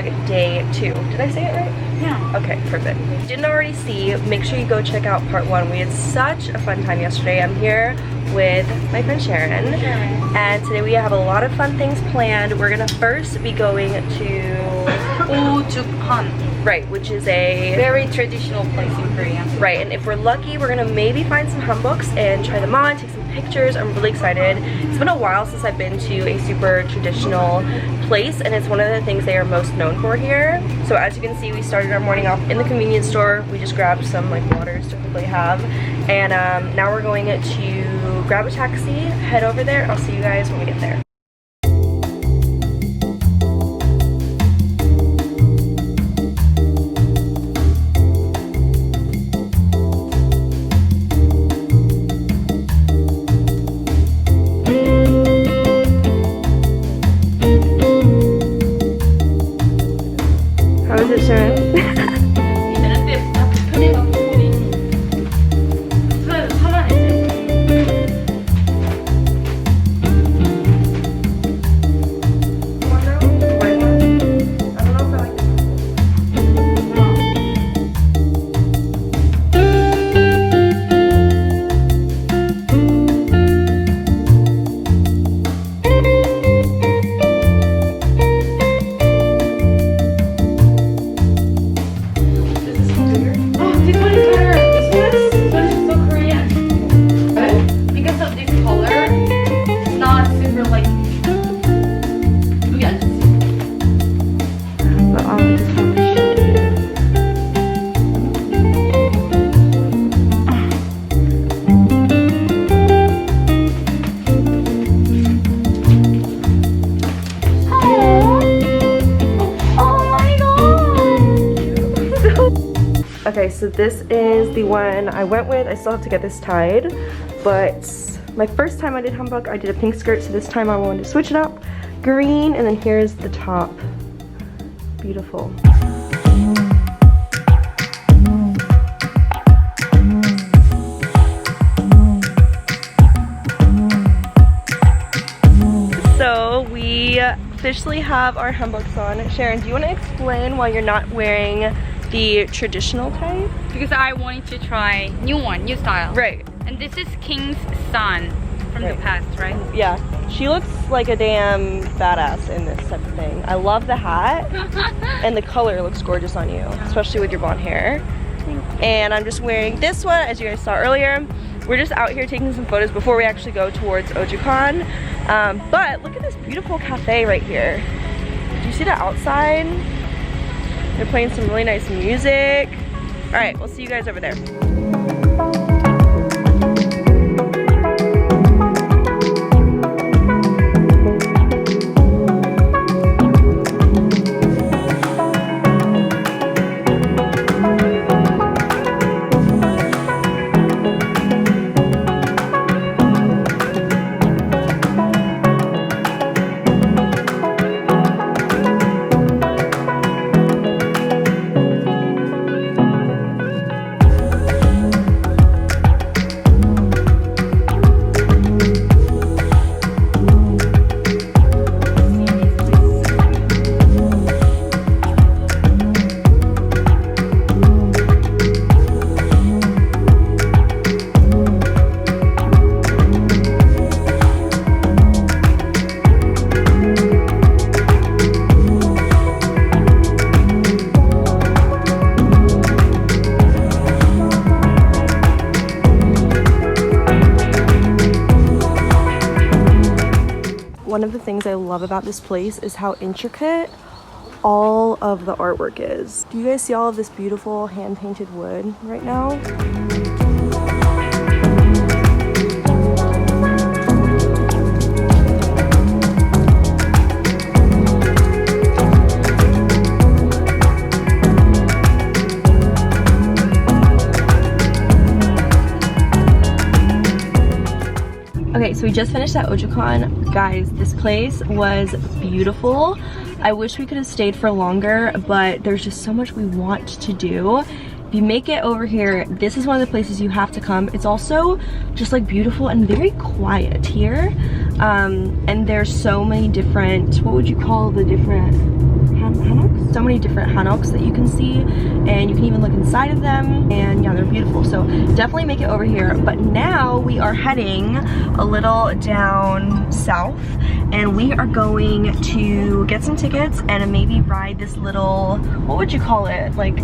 vlog day 2. Did I say it right? Yeah. Okay, perfect. If you didn't already see, make sure you go check out part 1. We had such a fun time yesterday. I'm here with my friend Sharon. And today we have a lot of fun things planned. We're gonna first be going to Ojukheon. Right, which is a very traditional place in Korea. Right, and if we're lucky, we're gonna maybe find some hanboks and try them on, take some pictures. I'm really excited. It's been a while since I've been to a super traditional place, and it's one of the things they are most known for here. So as you can see, we started our morning off in the convenience store. We just grabbed some like waters to quickly have, and now we're going to grab a taxi, head over there. I'll see you guys when we get there. How is it, Sharon? Okay, so this is the one I went with. I still have to get this tied, but my first time I did hanbok, I did a pink skirt, so this time I wanted to switch it up. Green, and then here's the top. Beautiful. So we officially have our hanboks on. Sharon, do you want to explain why you're not wearing the traditional type? Because I wanted to try new style. Right. And this is King's son from the past, right? Yeah. She looks like a damn badass in this type of thing. I love the hat, and the color looks gorgeous on you, especially with your blonde hair. And I'm just wearing this one, as you guys saw earlier. We're just out here taking some photos before we actually go towards Ojukheon. But look at this beautiful cafe right here. Do you see the outside? They're playing some really nice music. All right, we'll see you guys over there. One of the things I love about this place is how intricate all of the artwork is. Do you guys see all of this beautiful hand-painted wood right now? Okay, so we just finished at Ojukheon. Guys, this place was beautiful. I wish we could have stayed for longer, but there's just so much we want to do. If you make it over here, this is one of the places you have to come. It's also just like beautiful and very quiet here. And there's so many different, what would you call the different hanboks. So many different hanboks that you can see, and you can even look inside of them, and yeah, they're beautiful. So definitely make it over here. But now we are heading a little down south, and we are going to get some tickets and maybe ride this little, what would you call it? Like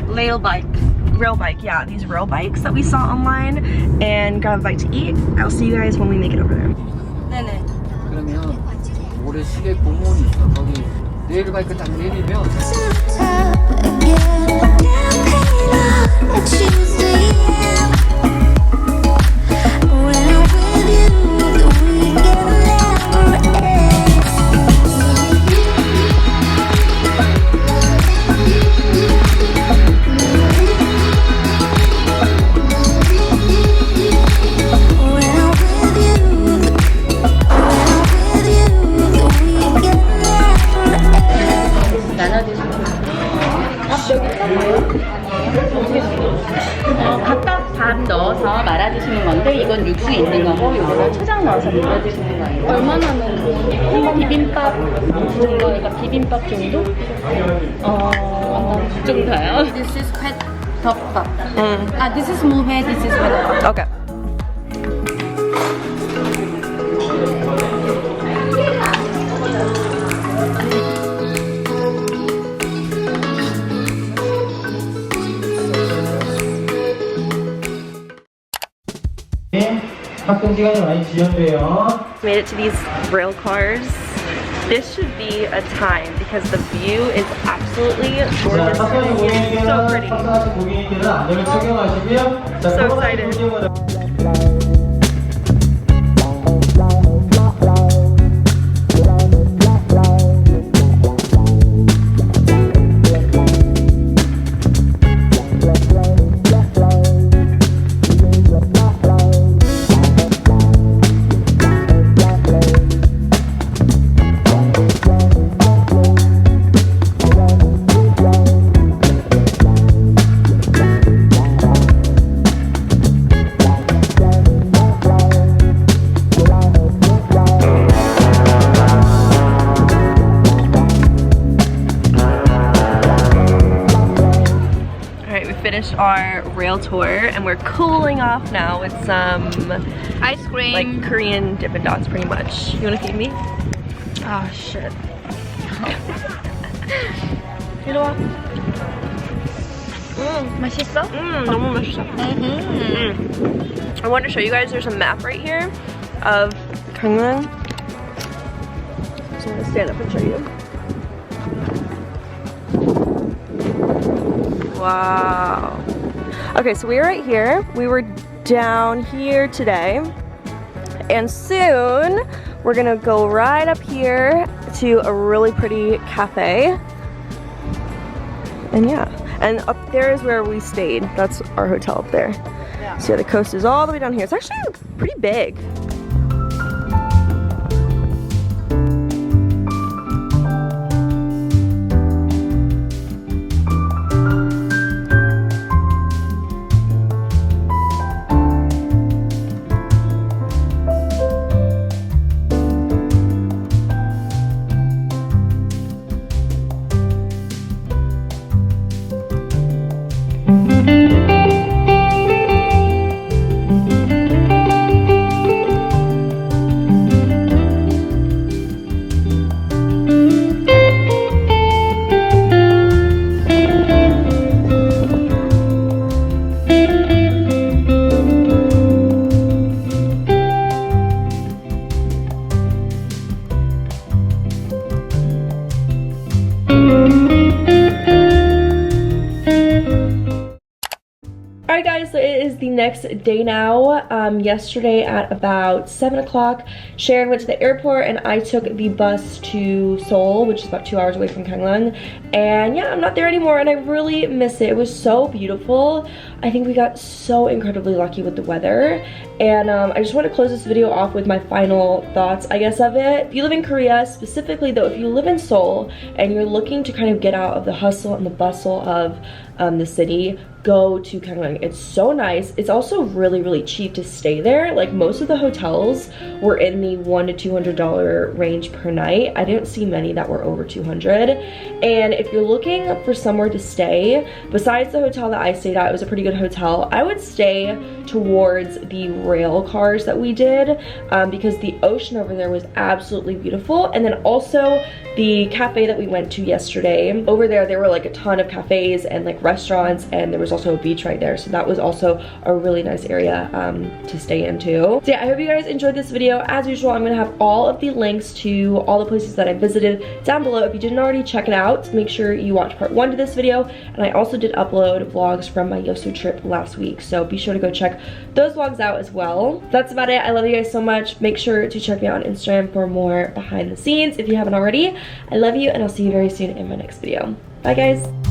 Railbike, yeah, these rail bikes that we saw online, and grab a bite to eat. I'll see you guys when we make it over there. 네네. 그러면 모래시계 공원이 있어. 거기 레일바이크 딱 내리면 각각 밥 넣어서 말아주시는 건데 이건 육수 있는 거고 이거는 초장 넣어서 말아주시는 거예요. 얼마나 넣는 비빔밥 정도니까 비빔밥 정도? 그 정도요. This is pet 덮밥. This is 무회, this is 덮밥. Okay. 학생 시간이 많이 지연돼요. Made it to these rail cars. This should be a time because the view is absolutely gorgeous. So pretty. 고객님께는 안전을 착용하시고요. 자, So excited. Finished our rail tour and we're cooling off now with some ice cream. like Korean Dippin' Dots pretty much. You wanna feed me? Oh shit. 이리 와. 맛있어? 너무 맛있어. I want to show you guys, there's a map right here of Gangneung. So I'm gonna stand up and show you. Wow. Okay, so we're right here. We were down here today. And soon, we're gonna go right up here to a really pretty cafe. And yeah, and up there is where we stayed. That's our hotel up there. Yeah. So yeah, the coast is all the way down here. It's actually pretty big. Alright guys, so it is the next day now. Yesterday at about 7 o'clock, Sharon went to the airport and I took the bus to Seoul, which is about 2 hours away from Gangneung. And yeah, I'm not there anymore and I really miss it. It was so beautiful. I think we got so incredibly lucky with the weather. And I just want to close this video off with my final thoughts, I guess, of it. If you live in Korea, specifically though, if you live in Seoul and you're looking to kind of get out of the hustle and the bustle of the city, go to Gangneung. It's so nice. It's also really, really cheap to stay there. Like most of the hotels were in the $100 to $200 range per night. I didn't see many that were over 200. And if you're looking for somewhere to stay, besides the hotel that I stayed at, it was a pretty good hotel, I would stay towards the rail cars that we did because the ocean over there was absolutely beautiful. And then also the cafe that we went to yesterday, over there were like a ton of cafes and like restaurants, and there was also a beach right there, so that was also a really nice area to stay into. So yeah, I hope you guys enjoyed this video. As usual, I'm gonna have all of the links to all the places that I visited down below. If you didn't already check it out, make sure you watch part 1 to this video, and I also did upload vlogs from my Yosu trip last week, so be sure to go check those vlogs out as well. That's about it. I love you guys so much. Make sure to check me out on Instagram for more behind the scenes if you haven't already. I love you, and I'll see you very soon in my next video. Bye guys.